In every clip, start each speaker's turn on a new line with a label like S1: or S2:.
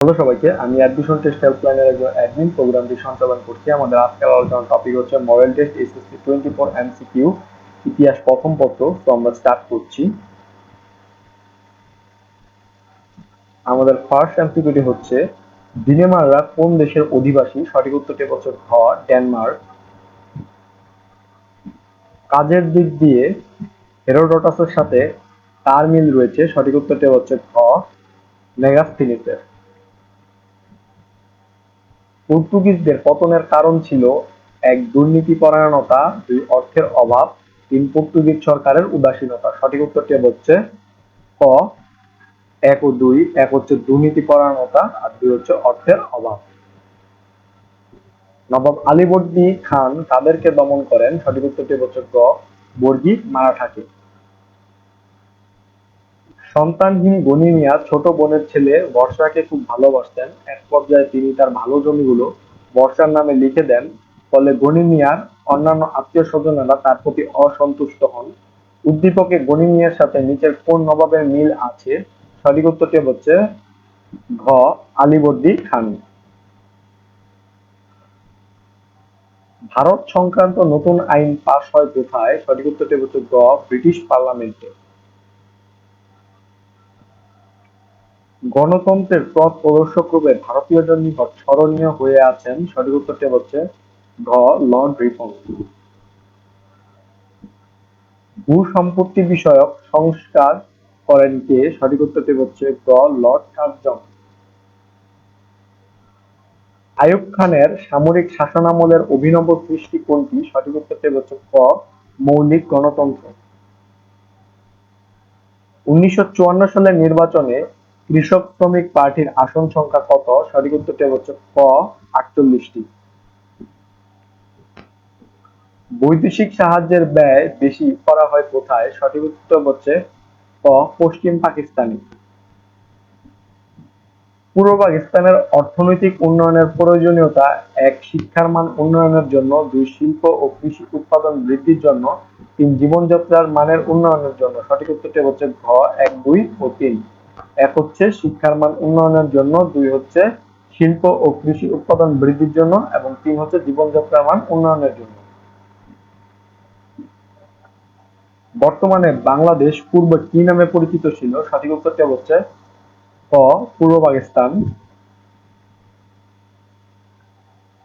S1: Hello সবাইকে, আমি admission test হেল্পলাইনের একজন অ্যাডমিন। প্রোগ্রামটি সঞ্চালন করছি। আমাদের আজকের আলোচনার টপিক হচ্ছে মডেল টেস্ট এসএসসি 24 এমসিকিউ ইতিহাস প্রথম পত্র। তো আমরা স্টার্ট করছি। আমাদের ফার্স্ট এমসিকিউটি হচ্ছে, ডিনেমাররা কোন দেশের অধিবাসী? সঠিক উত্তরটি হচ্ছে ঘ, ডেনমার্ক। কাজের দিক দিয়ে হেরোডোটাসের সাথে কার মিল রয়েছে? সঠিক উত্তরটি হচ্ছে ঘ, মেগাস্থিনিসের। পর্তুগিজদের পতনের কারণ ছিল এক, দুর্নীতিপরায়ণতা; দুই, অর্থের অভাব; তিন, পর্তুগিজ সরকারের উদাসীনতা। সঠিক উত্তরটি হচ্ছে ক, এক ও দুই। এক হচ্ছে দুর্নীতিপরায়ণতা আর দুই হচ্ছে অর্থের অভাব। নবাব আলীবর্দী খান কাদেরকে দমন করেন? সঠিক উত্তরটি হচ্ছে গ, বর্গী মারাঠাকে। সন্তানহীন গনি মিয়া ছোট বোনের ছেলে বর্ষাকে খুব ভালোবাসতেন। এক পর্যায়ে তিনি তার ভালো জমিগুলো বর্ষার নামে লিখে দেন। ফলে গনি মিয়ার অন্যান্য আত্মীয় স্বজনেরা তার প্রতি অসন্তুষ্ট হন। উদ্দীপকে গনি মিয়ার সাথে নিচের কোন নবাবের মিল আছে? সঠিক উত্তরটি হচ্ছে ঘ, আলীবর্দী খান। ভারত সংক্রান্ত নতুন আইন পাস হয় কোথায়? সঠিক উত্তরটি হচ্ছে গ, ব্রিটিশ পার্লামেন্টে। গণতন্ত্রের পথ প্রদর্শক রূপে ভারতীয়দের নিকট স্মরণীয় হয়ে আছেন? সঠিক উত্তরটি হচ্ছে ঘ, লর্ড রিপন। ভূ-সম্পত্তি বিষয়ক সংস্কার করেন কে? সঠিক উত্তরটি হচ্ছে গ, লর্ড কার্জন। আইয়ুব খানের সামরিক শাসনামলের অভিনব সৃষ্টি কোনটি? সঠিক উত্তরটি হচ্ছে ক, মৌলিক গণতন্ত্র। ১৯৫৪ সালের নির্বাচনে কৃষক শ্রমিক পার্টির আসন সংখ্যা কত? সঠিক উত্তরটি হচ্ছে ক, ৪৮টি। বৈদেশিক সাহায্যের ব্যয় বেশি করা হয় কোথায়? সঠিক উত্তর হচ্ছে ক, পশ্চিম পাকিস্তানে। পূর্ব পাকিস্তানের অর্থনৈতিক উন্নয়নের প্রয়োজনীয়তা: এক, শিক্ষার মান উন্নয়নের জন্য; দুই, শিল্প ও কৃষি উৎপাদন বৃদ্ধির জন্য; তিন, জীবনযাত্রার মানের উন্নয়নের জন্য। সঠিক উত্তরটি হচ্ছে ঘ, এক, দুই ও তিন। এক হচ্ছে শিক্ষার মান উন্নয়নের জন্য, দুই হচ্ছে শিল্প ও কৃষি উৎপাদন বৃদ্ধির জন্য এবং তিন হচ্ছে জীবনযাত্রার মান উন্নয়নের জন্য। বর্তমানে বাংলাদেশ পূর্বে কি নামে পরিচিত ছিল? সঠিক উত্তরটি হচ্ছে ক, পূর্ব পাকিস্তান।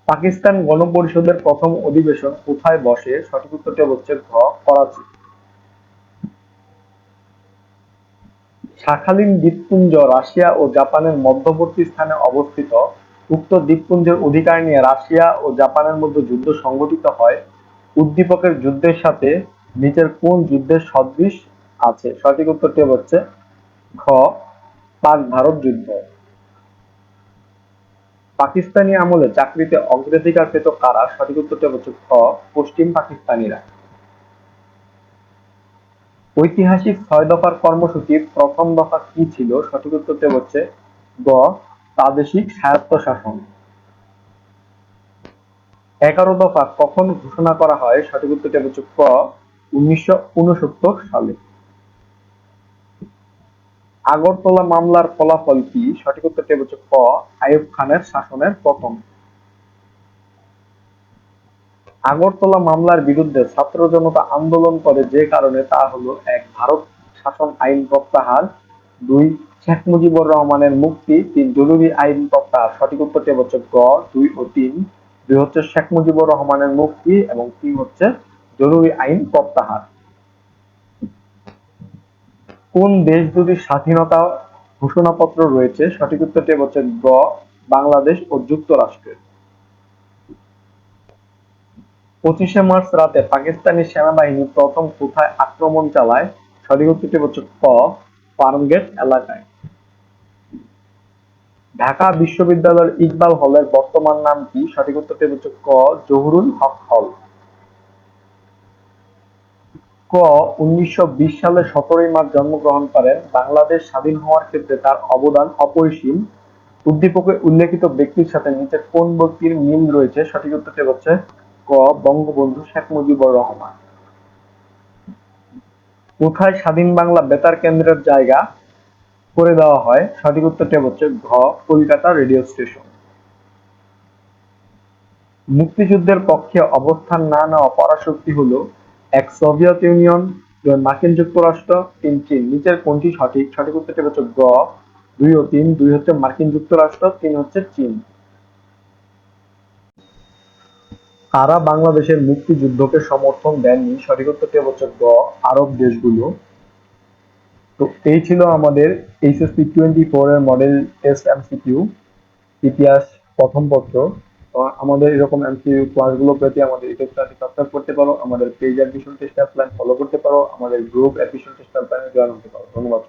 S1: পাকিস্তান গণপরিষদের প্রথম অধিবেশন কোথায় বসে? সঠিক উত্তরটি হচ্ছে ঘ, করাচি। শাখালিন দ্বীপপুঞ্জ রাশিয়া ও জাপানের মধ্যবর্তী স্থানে অবস্থিত। উক্ত দ্বীপপুঞ্জের অধিকার নিয়ে রাশিয়া ও জাপানের মধ্যে যুদ্ধ সংঘটিত হয়। উদ্দীপকের যুদ্ধের সাথে নিচের কোন যুদ্ধের সদৃশ আছে? সঠিক উত্তরটি হচ্ছে খ, পাক ভারত যুদ্ধ। পাকিস্তানি আমলে চাকরিতে অগ্রাধিকার পেত কারা? সঠিক উত্তরটি হচ্ছে খ, পশ্চিম পাকিস্তানিরা। ঐতিহাসিক ৬ দফার কর্মসূচির প্রথম দফা কি ছিল? সঠিক উত্তরটি হচ্ছে গ, প্রাদেশিক স্বায়ত্তশাসন। ১১ দফা কখন ঘোষণা করা হয়? সঠিক উত্তরটি হচ্ছে ক, ১৯৬৯ সালে। আগরতলা মামলার ফলাফল কি? সঠিক উত্তরটি হচ্ছে ক, আইয়ুব খানের শাসনের পতন। আগরতলা মামলার বিরুদ্ধে ছাত্র জনতা আন্দোলন করে যে কারণে, তা হলো: এক, ভারত শাসন আইন প্রত্যাহার; দুই, শেখ মুজিবুর রহমানের মুক্তি; তিন, জরুরি আইন প্রত্যাহার। সঠিক উত্তরটি হচ্ছে গ, দুই ও তিন। দুই হচ্ছে শেখ মুজিবুর রহমানের মুক্তি এবং তিন হচ্ছে জরুরি আইন প্রত্যাহার। কোন দেশ দুটির স্বাধীনতা ঘোষণাপত্র রয়েছে? সঠিক উত্তরটি হচ্ছে গ, বাংলাদেশ ও যুক্তরাষ্ট্রের। ২৫শে মার্চ রাতে পাকিস্তানি সেনাবাহিনী প্রথম কোথায় আক্রমণ চালায়? সঠিক উত্তরটি হচ্ছে ক, ফার্মগেট এলাকায়। ঢাকা বিশ্ববিদ্যালয়ের ইকবাল হলের বর্তমান নাম কি? সঠিক উত্তরটি হচ্ছে ক, জহুরুল হক হল। ক, ১৯২০ সালে ১৭ মার্চ জন্মগ্রহণ করেন। বাংলাদেশ স্বাধীন হওয়ার ক্ষেত্রে তার অবদান অপরিসীম। উদ্দীপকে উল্লেখিত ব্যক্তির সাথে নিচে কোন ব্যক্তির মিল রয়েছে? সঠিক উত্তরটি হচ্ছে ক, বঙ্গবন্ধু শেখ মুজিবুর রহমান। কোথায় স্বাধীন বাংলা বেতার কেন্দ্রের জায়গা? করে দেওয়া হয়? সঠিক উত্তরটি হচ্ছে ঘ, কলকাতা রেডিও স্টেশন। মুক্তিযুদ্ধের পক্ষে অবস্থান না নেওয়া পরাশক্তি হলো: এক, সোভিয়েত ইউনিয়ন; দুই, মার্কিন যুক্তরাষ্ট্র; তিন, চীন। নিচের কোনটি সঠিক? সঠিক উত্তরটি হচ্ছে গ, 2 ও 3। 2 হচ্ছে মার্কিন যুক্তরাষ্ট্র, 3 হচ্ছে চীন। কারা বাংলাদেশের মুক্তিযুদ্ধকে সমর্থন দেননি? সঠিক উত্তরটি হচ্ছে গ, আরব দেশগুলো। তো এই ছিল আমাদের এইচএসসি 24 এর মডেল টেস্ট এমসিকিউ, ইতিহাস প্রথম পত্র। তো আমাদের এরকম এমসিকিউ ক্লাসগুলো পেতে আমাদের ইউটিউব চ্যানেলটি সাবস্ক্রাইব করতে পারো, আমাদের page admission test plan follow করতে পারো, আমাদের গ্রুপ অ্যাডমিশন টেস্ট প্ল্যানে জয়েন হতে পারো। ধন্যবাদ।